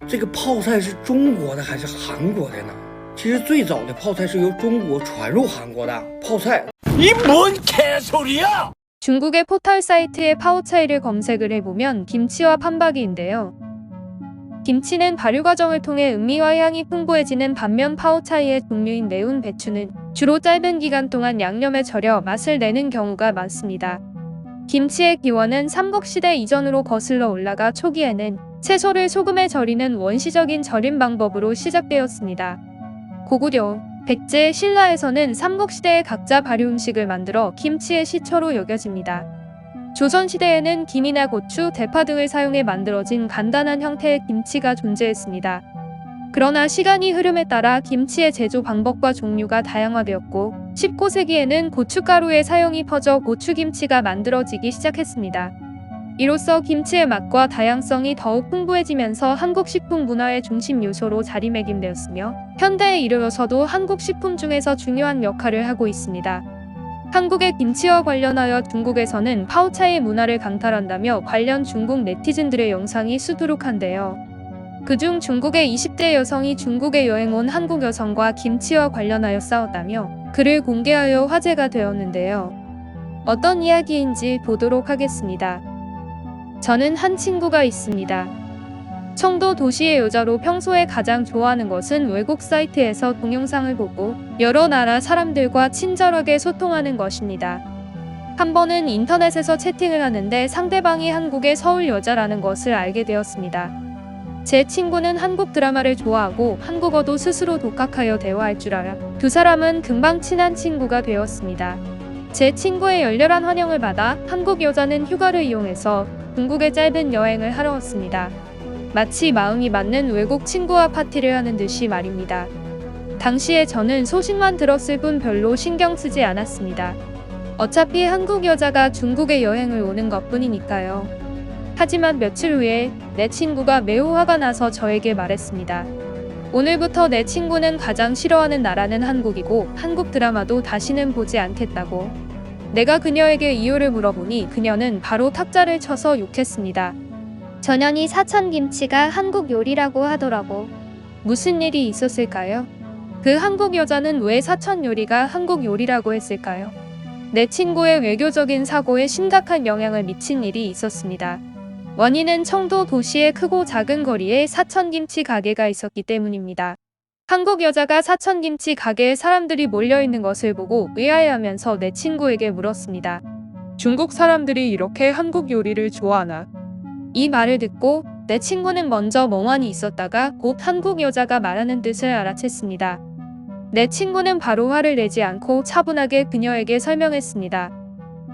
这个泡菜是中国的还是韩国的呢？其实最早的泡菜是由中国传入韩国的泡菜。이 뭔 개소리야! 중국의 포털 사이트에 파오차이를 검색을 해보면 김치와 판박이인데요. 김치는 발효 과정을 통해 음미와 향이 풍부해지는 반면 파오차이의 종류인 매운 배추는 주로 짧은 기간 동안 양념에 절여 맛을 내는 경우가 많습니다. 김치의 기원은 삼국시대 이전으로 거슬러 올라가 초기에는 채소를 소금에 절이는 원시적인 절임 방법으로 시작되었습니다. 고구려, 백제, 신라에서는 삼국시대에 각자 발효 음식을 만들어 김치의 시초로 여겨집니다. 조선시대에는 김이나 고추, 대파 등을 사용해 만들어진 간단한 형태의 김치가 존재했습니다. 그러나 시간이 흐름에 따라 김치의 제조 방법과 종류가 다양화되었고 19세기에는 고춧가루의 사용이 퍼져 고추김치가 만들어지기 시작했습니다. 이로써 김치의 맛과 다양성이 더욱 풍부해지면서 한국 식품 문화의 중심 요소로 자리매김되었으며 현대에 이르러서도 한국 식품 중에서 중요한 역할을 하고 있습니다. 한국의 김치와 관련하여 중국에서는 파오차이 문화를 강탈한다며 관련 중국 네티즌들의 영상이 수두룩한데요. 그중 중국의 20대 여성이 중국에 여행 온 한국 여성과 김치와 관련하여 싸웠다며 글을 공개하여 화제가 되었는데요. 어떤 이야기인지 보도록 하겠습니다. 저는 한 친구가 있습니다. 청도 도시의 여자로 평소에 가장 좋아하는 것은 외국 사이트에서 동영상을 보고 여러 나라 사람들과 친절하게 소통하는 것입니다. 한 번은 인터넷에서 채팅을 하는데 상대방이 한국의 서울 여자라는 것을 알게 되었습니다. 제 친구는 한국 드라마를 좋아하고 한국어도 스스로 독학하여 대화할 줄 알아 두 사람은 금방 친한 친구가 되었습니다. 제 친구의 열렬한 환영을 받아 한국 여자는 휴가를 이용해서 중국에 짧은 여행을 하러 왔습니다. 마치 마음이 맞는 외국 친구와 파티를 하는 듯이 말입니다. 당시에 저는 소식만 들었을 뿐 별로 신경 쓰지 않았습니다. 어차피 한국 여자가 중국에 여행을 오는 것뿐이니까요. 하지만 며칠 후에 내 친구가 매우 화가 나서 저에게 말했습니다. 오늘부터 내 친구는 가장 싫어하는 나라는 한국이고 한국 드라마도 다시는 보지 않겠다고. 내가 그녀에게 이유를 물어보니 그녀는 바로 탁자를 쳐서 욕했습니다. 전현희 사천김치가 한국 요리라고 하더라고. 무슨 일이 있었을까요? 그 한국 여자는 왜 사천 요리가 한국 요리라고 했을까요? 내 친구의 외교적인 사고에 심각한 영향을 미친 일이 있었습니다. 원인은 청도 도시의 크고 작은 거리에 사천김치 가게가 있었기 때문입니다. 한국 여자가 사천김치 가게에 사람들이 몰려있는 것을 보고 의아해하면서 내 친구에게 물었습니다. 중국 사람들이 이렇게 한국 요리를 좋아하나? 이 말을 듣고 내 친구는 먼저 멍하니 있었다가 곧 한국 여자가 말하는 뜻을 알아챘습니다. 내 친구는 바로 화를 내지 않고 차분하게 그녀에게 설명했습니다.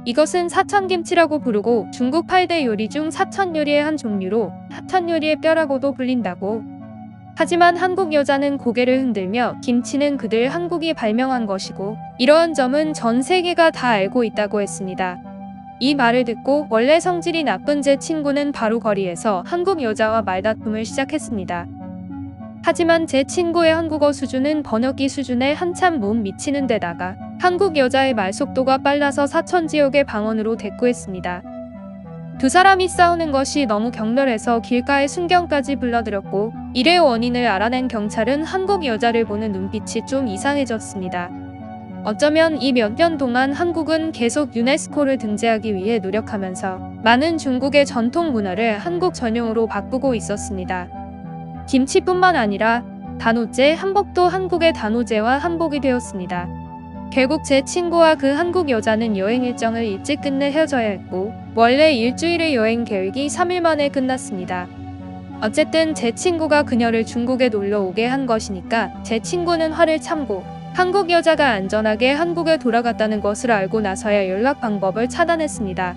이것은 사천김치라고 부르고 중국 8대 요리 중 사천요리의 한 종류로 사천요리의 뼈라고도 불린다고. 하지만 한국 여자는 고개를 흔들며 김치는 그들 한국이 발명한 것이고 이러한 점은 전 세계가 다 알고 있다고 했습니다. 이 말을 듣고 원래 성질이 나쁜 제 친구는 바로 거리에서 한국 여자와 말다툼을 시작했습니다. 하지만 제 친구의 한국어 수준은 번역기 수준에 한참 못 미치는 데다가 한국 여자의 말 속도가 빨라서 사천 지역의 방언으로 대꾸했습니다. 두 사람이 싸우는 것이 너무 격렬해서 길가에 순경까지 불러들였고 이의 원인을 알아낸 경찰은 한국 여자를 보는 눈빛이 좀 이상해졌습니다. 어쩌면 이 몇 년 동안 한국은 계속 유네스코를 등재하기 위해 노력하면서 많은 중국의 전통 문화를 한국 전용으로 바꾸고 있었습니다. 김치뿐만 아니라 단오제, 한복도 한국의 단오제와 한복이 되었습니다. 결국 제 친구와 그 한국 여자는 여행 일정을 일찍 끝내 헤어져야 했고 원래 일주일의 여행 계획이 3일 만에 끝났습니다. 어쨌든 제 친구가 그녀를 중국에 놀러 오게 한 것이니까 제 친구는 화를 참고 한국 여자가 안전하게 한국에 돌아갔다는 것을 알고 나서야 연락 방법을 차단했습니다.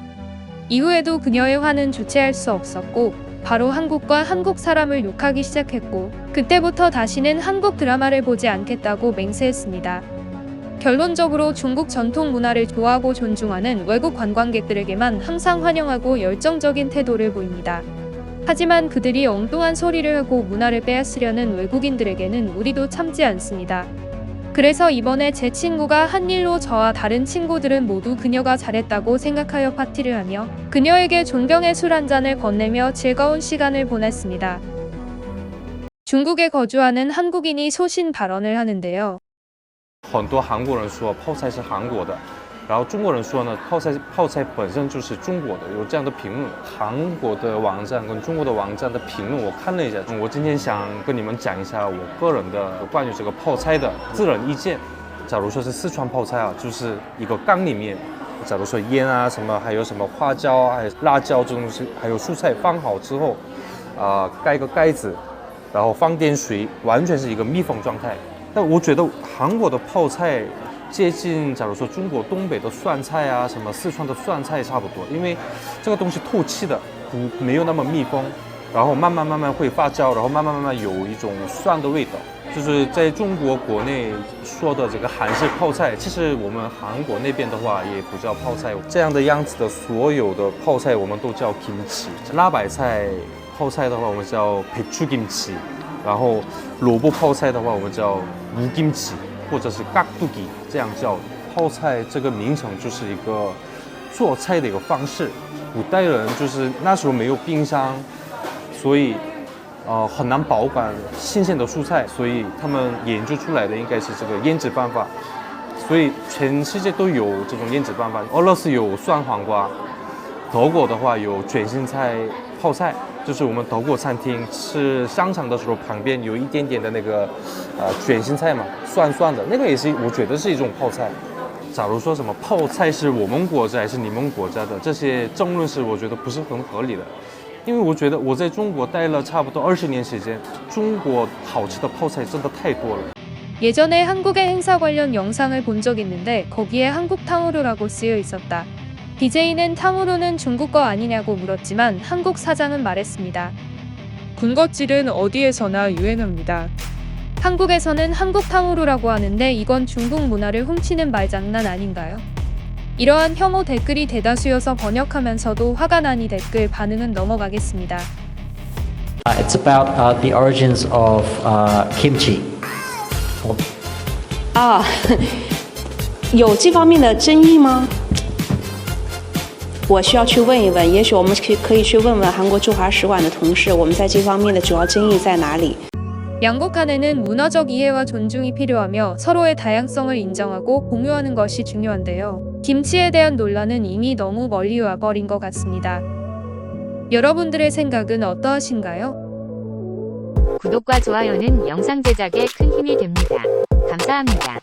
이후에도 그녀의 화는 주체할 수 없었고 바로 한국과 한국 사람을 욕하기 시작했고 그때부터 다시는 한국 드라마를 보지 않겠다고 맹세했습니다. 결론적으로 중국 전통 문화를 좋아하고 존중하는 외국 관광객들에게만 항상 환영하고 열정적인 태도를 보입니다. 하지만 그들이 엉뚱한 소리를 하고 문화를 빼앗으려는 외국인들에게는 우리도 참지 않습니다. 그래서 이번에 제 친구가 한 일로 저와 다른 친구들은 모두 그녀가 잘했다고 생각하여 파티를 하며 그녀에게 존경의 술 한 잔을 건네며 즐거운 시간을 보냈습니다. 중국에 거주하는 한국인이 소신 발언을 하는데요. 很多韩国人说泡菜是韩国的，然后中国人说呢，泡菜本身就是中国的，有这样的评论。韩国的网站跟中国的网站的评论我看了一下，我今天想跟你们讲一下我个人的关于这个泡菜的个人意见。假如说是四川泡菜啊，就是一个缸里面，假如说腌啊什么，还有什么花椒啊、还有辣椒这种东西，还有蔬菜放好之后，盖个盖子，然后放点水，完全是一个密封状态。但我觉得韩国的泡菜接近，假如说中国东北的酸菜啊，什么四川的酸菜差不多，因为这个东西透气的，没有那么密封，然后慢慢会发酵，然后慢慢有一种酸的味道。就是在中国国内说的这个韩式泡菜，其实我们韩国那边的话也不叫泡菜，这样的样子的所有的泡菜我们都叫 kimchi。辣白菜泡菜的话，我们叫 배추김치。然后萝卜泡菜的话，我们叫무김치，或者是깍두기这样叫。泡菜这个名称就是一个做菜的一个方式。古代人就是那时候没有冰箱，所以很难保管新鲜的蔬菜，所以他们研究出来的应该是这个腌制办法。所以全世界都有这种腌制办法。俄罗斯有酸黄瓜，德国的话有卷心菜泡菜。就是我们德国餐厅吃香肠的时候，旁边有一点点的那个卷心菜嘛，酸酸的，那个也是我觉得是一种泡菜。假如说什么泡菜是我们国家还是你们国家的，这些争论是我觉得不是很合理的。因为我觉得我在中国待了差不多20年时间，中国好吃的泡菜真的太多了。 예전에 한국의 행사 관련 영상을 본 적 있는데 거기에 한국 탕후루라고 쓰여 있었다. BJ는 탕후루는 중국 거 아니냐고 물었지만 한국 사장은 말했습니다. 군것질은 어디에서나 유행합니다. 한국에서는 한국 탕후루라고 하는데 이건 중국 문화를 훔치는 말장난 아닌가요? 이러한 혐오 댓글이 대다수여서 번역하면서도 화가 난 이 댓글 반응은 넘어가겠습니다. It's about the origins of kimchi. 有这方面的争议吗？我需要去问一问，也许我们可以去问问韩国驻华使馆的同事，我们在这方面的主要争议在哪里？ 양국 간에는 문화적 이해와 존중이 필요하며 서로의 다양성을 인정하고 공유하는 것이 중요한데요. 김치에 대한 논란은 이미 너무 멀리 와버린 것 같습니다. 여러분들의 생각은 어떠하신가요? 구독과 좋아요는 영상 제작에 큰 힘이 됩니다. 감사합니다.